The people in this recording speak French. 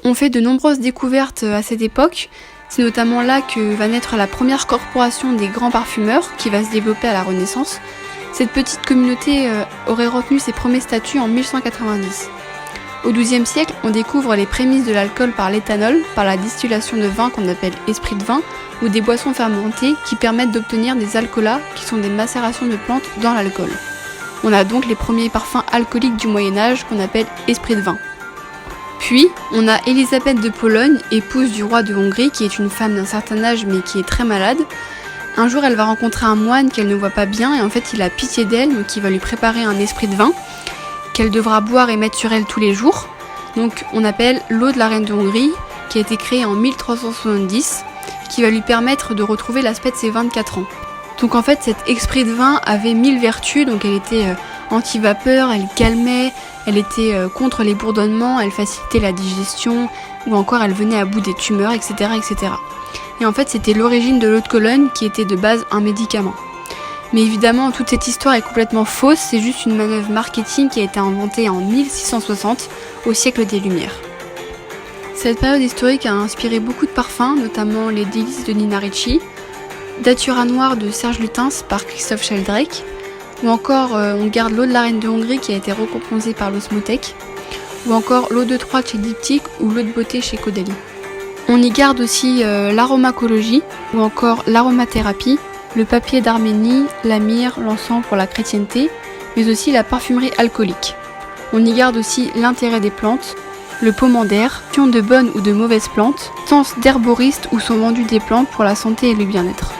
On fait de nombreuses découvertes à cette époque. C'est notamment là que va naître la première corporation des grands parfumeurs qui va se développer à la Renaissance. Cette petite communauté aurait retenu ses premiers statuts en 1190. Au XIIe siècle, on découvre les prémices de l'alcool par l'éthanol, par la distillation de vin qu'on appelle esprit de vin, ou des boissons fermentées qui permettent d'obtenir des alcoolats qui sont des macérations de plantes dans l'alcool. On a donc les premiers parfums alcooliques du Moyen-Âge qu'on appelle esprit de vin. Puis, on a Élisabeth de Pologne, épouse du roi de Hongrie, qui est une femme d'un certain âge mais qui est très malade. Un jour, elle va rencontrer un moine qu'elle ne voit pas bien et en fait, il a pitié d'elle, donc il va lui préparer un esprit de vin qu'elle devra boire et mettre sur elle tous les jours. Donc, on appelle l'eau de la reine de Hongrie, qui a été créée en 1370, qui va lui permettre de retrouver l'aspect de ses 24 ans. Donc en fait, cet esprit de vin avait 1000 vertus, donc elle était anti-vapeur, elle calmait, elle était contre les bourdonnements, elle facilitait la digestion, ou encore elle venait à bout des tumeurs, etc. etc. Et en fait, c'était l'origine de l'eau de Cologne qui était de base un médicament. Mais évidemment, toute cette histoire est complètement fausse, c'est juste une manœuvre marketing qui a été inventée en 1660, au siècle des Lumières. Cette période historique a inspiré beaucoup de parfums, notamment les délices de Nina Ricci, Datura Noir de Serge Lutens par Christophe Sheldrake, ou encore on garde l'eau de la reine de Hongrie qui a été recomposée par l'osmothèque, ou encore l'eau de Troyes chez Diptyque ou l'eau de beauté chez Caudalie. On y garde aussi l'aromacologie, ou encore l'aromathérapie, le papier d'Arménie, la myrrhe, l'encens pour la chrétienté, mais aussi la parfumerie alcoolique. On y garde aussi l'intérêt des plantes, le pomander, de bonnes ou de mauvaises plantes, sens d'herboristes où sont vendues des plantes pour la santé et le bien-être.